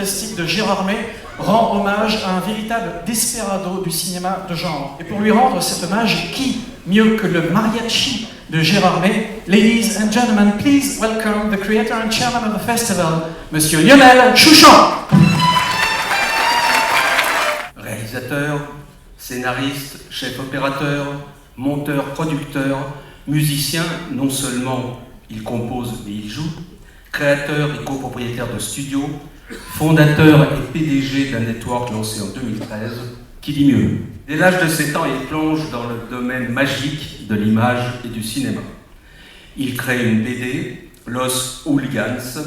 fantastique de Gérard May rend hommage à un véritable desperado du cinéma de genre. Et pour lui rendre cet hommage, qui mieux que le mariachi de Gérard May? Ladies and gentlemen, please welcome the creator and chairman of the festival, Monsieur Lionel Chouchon. Réalisateur, scénariste, chef opérateur, monteur, producteur, musicien, non seulement il compose mais il joue, créateur et copropriétaire de studio, fondateur et PDG d'un network lancé en 2013, qui dit mieux? Dès l'âge de 7 ans, il plonge dans le domaine magique de l'image et du cinéma. Il crée une BD, Los Hooligans,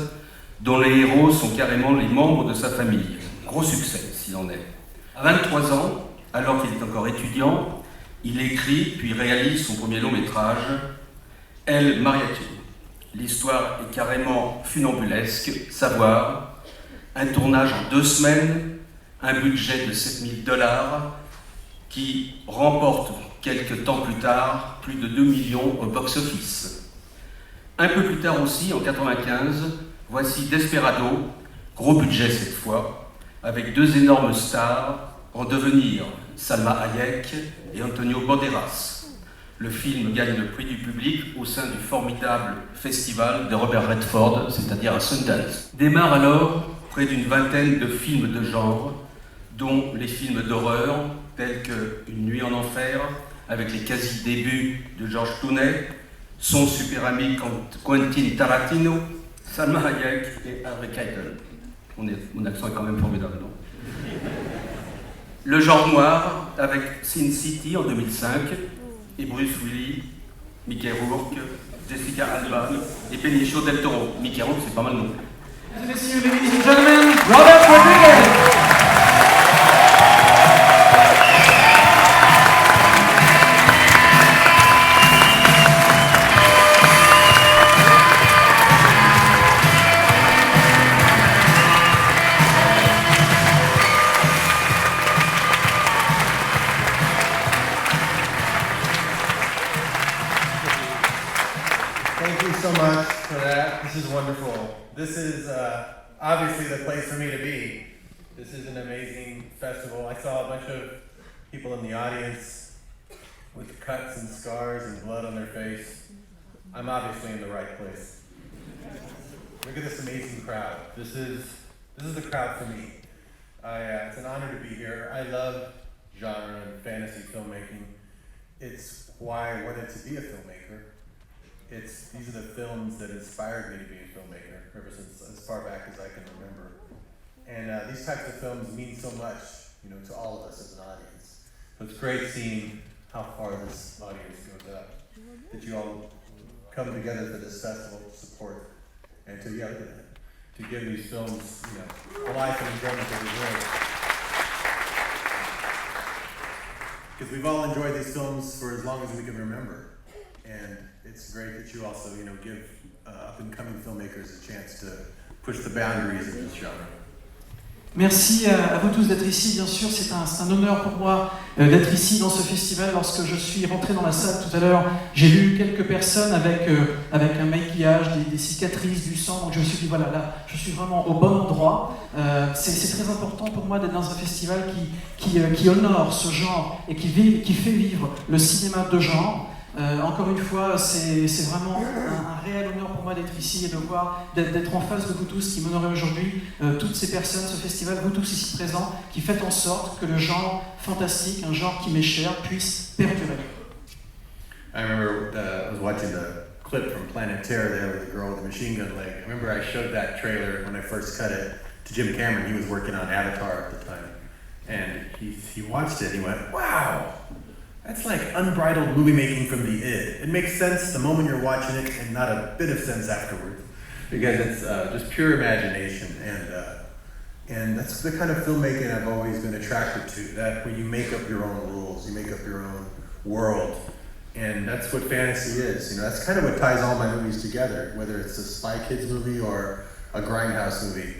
dont les héros sont carrément les membres de sa famille. Gros succès, s'il en est. À 23 ans, alors qu'il est encore étudiant, il écrit puis réalise son premier long métrage, El Mariachi. L'histoire est carrément funambulesque, savoir, un tournage en 2 semaines, un budget de $7 000 qui remporte quelques temps plus tard plus de 2 millions au box-office. Un peu plus tard aussi, en 1995, voici Desperado, gros budget cette fois, avec 2 énormes stars en devenir, Salma Hayek et Antonio Banderas. Le film gagne le prix du public au sein du formidable festival de Robert Redford, c'est-à-dire à Sundance. Démarre alors près d'une vingtaine de films de genre, dont les films d'horreur tels que Une nuit en enfer, avec les quasi-débuts de George Clooney, son super ami Quentin Tarantino, Salma Hayek et Harvey Keitel. Mon accent est quand même formidable, non? Le genre noir, avec Sin City en 2005, et Bruce Willis, Mickey Rourke, Jessica Alba et Benicio del Toro. Mickey Rourke, c'est pas mal non? Messieurs, ladies and gentlemen, Robert Rodriguez. This is wonderful. This is obviously the place for me to be. This is an amazing festival. I saw a bunch of people in the audience with cuts and scars and blood on their face. I'm obviously in the right place. Look at this amazing crowd. This is the crowd for me. It's an honor to be here. I love genre and fantasy filmmaking. It's why I wanted to be a filmmaker. These are the films that inspired me to be a filmmaker ever since as far back as I can remember. And these types of films mean so much, to all of us as an audience. So it's great seeing how far this audience goes up. That you all come together for this festival to support and to give these films, a life and enjoyment they deserve. Because we've all enjoyed these films for as long as we can remember. And it's great that you also, give up-and-coming filmmakers a chance to push the boundaries of this genre. Merci à vous tous d'être ici. Bien sûr, c'est un honneur pour moi d'être ici dans ce festival. Lorsque je suis rentré dans la salle tout à l'heure, j'ai vu quelques personnes avec un maquillage, des cicatrices, du sang. Donc je me suis dit, voilà, là, je suis vraiment au bon endroit. C'est très important pour moi d'être dans un festival qui honore ce genre et qui fait vivre le cinéma de genre. Encore une fois, c'est vraiment un réel honneur pour moi d'être ici et d'être en face de vous tous qui m'honorez aujourd'hui, toutes ces personnes, ce festival, vous tous ici présents, qui faites en sorte que le genre fantastique, un genre qui m'est cher, puisse perdurer. I remember I was watching the clip from Planet Terror there with the girl with the machine gun leg. I remember I showed that trailer when I first cut it to Jim Cameron. He was working on Avatar at the time. And he watched it and he went, wow! That's like unbridled movie making from the id. It makes sense the moment you're watching it and not a bit of sense afterwards. Because it's just pure imagination. And that's the kind of filmmaking I've always been attracted to. That where you make up your own rules, you make up your own world. And that's what fantasy is. That's kind of what ties all my movies together, whether it's a Spy Kids movie or a Grindhouse movie,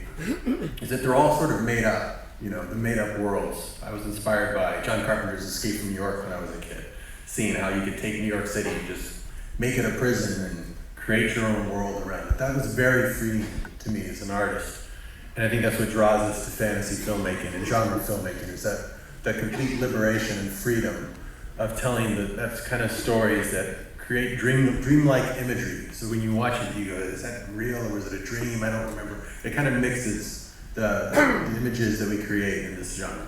is that they're all sort of made up. The made-up worlds. I was inspired by John Carpenter's Escape from New York when I was a kid, seeing how you could take New York City and just make it a prison and create your own world around it. That was very freeing to me as an artist. And I think that's what draws us to fantasy filmmaking and genre filmmaking, is that complete liberation and freedom of telling that kind of stories that create dreamlike imagery. So when you watch it, you go, is that real or was it a dream? I don't remember. It kind of mixes the images that we create in this genre.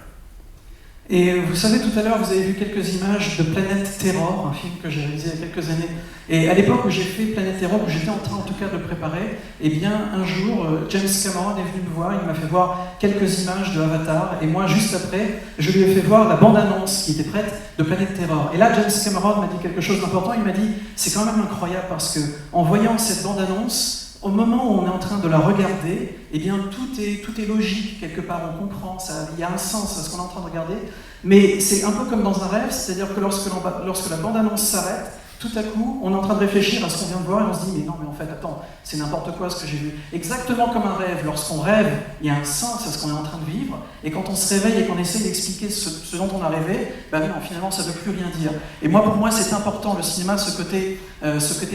Et vous savez, tout à l'heure, vous avez vu quelques images de Planète Terror, un film que j'ai réalisé il y a quelques années. Et à l'époque où j'ai fait Planète Terror, où j'étais en train en tout cas de le préparer, eh bien un jour, James Cameron est venu me voir, il m'a fait voir quelques images de Avatar, et moi, juste après, je lui ai fait voir la bande-annonce qui était prête de Planète Terror. Et là, James Cameron m'a dit quelque chose d'important, il m'a dit, c'est quand même incroyable parce que en voyant cette bande-annonce, au moment où on est en train de la regarder, eh bien tout est logique, quelque part, on comprend, il y a un sens à ce qu'on est en train de regarder, mais c'est un peu comme dans un rêve, c'est-à-dire que lorsque la bande-annonce s'arrête, tout à coup, on est en train de réfléchir à ce qu'on vient de voir et on se dit, mais non, mais en fait, attends, c'est n'importe quoi ce que j'ai vu. Exactement comme un rêve, lorsqu'on rêve, il y a un sens à ce qu'on est en train de vivre, et quand on se réveille et qu'on essaie d'expliquer ce dont on a rêvé, ben non, finalement, ça ne veut plus rien dire. Et moi, pour moi, c'est important, le cinéma, ce côté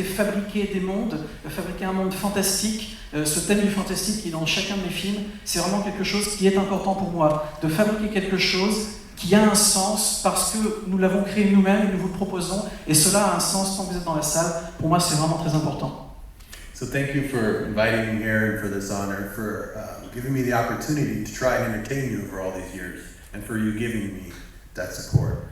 fabriquer des mondes, fabriquer un monde fantastique, ce thème du fantastique qui est dans chacun de mes films, c'est vraiment quelque chose qui est important pour moi, de fabriquer quelque chose qui a un sens parce que nous l'avons créé nous-mêmes et nous vous le proposons, et cela a un sens tant que vous êtes dans la salle. Pour moi, c'est vraiment très important. So thank you for inviting me here and for this honor, for giving me the opportunity to try and entertain you for all these years, and for you giving me that support.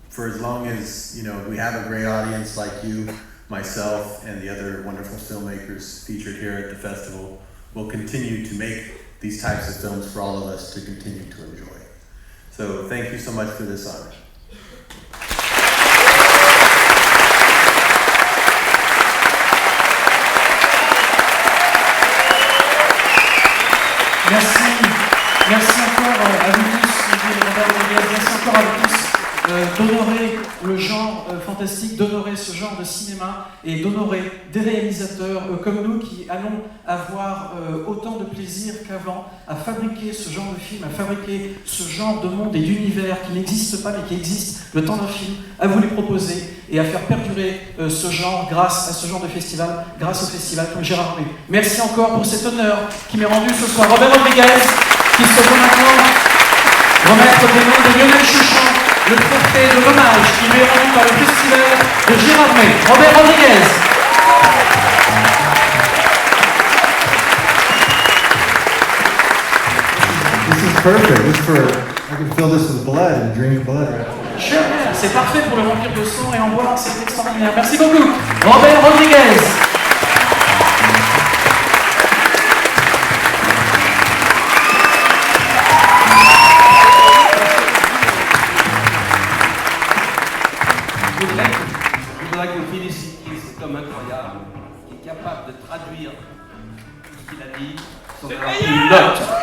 For as long as we have a great audience like you, myself, and the other wonderful filmmakers featured here at the festival, we'll continue to make these types of films for all of us to continue to enjoy. So thank you so much for this honor. Merci encore à vous tous, merci encore à vous tous d'honorer le genre fantastique, d'honorer ce genre de cinéma et d'honorer des réalisateurs comme nous qui allons avoir autant de plaisir qu'avant à fabriquer ce genre de film, à fabriquer ce genre de monde et d'univers qui n'existent pas mais qui existent le temps d'un film, à vous les proposer et à faire perdurer ce genre grâce à ce genre de festival, grâce au festival comme Gérard May. Merci encore pour cet honneur qui m'est rendu ce soir. Robert Rodriguez, qui se veut maintenant remettre des noms de Lionel Chouchon, le trophée de l'hommage qui lui est rendu par le festival de Gérard May. Robert Rodriguez. This is perfect. I can fill this with blood and drink blood right now. Sure, c'est parfait pour le remplir de sang et en boire, c'est extraordinaire. Merci beaucoup, Robert Rodriguez. Je voudrais que vous félicitiez cet homme incroyable qui est capable de traduire tout ce qu'il a dit sans avoir une note.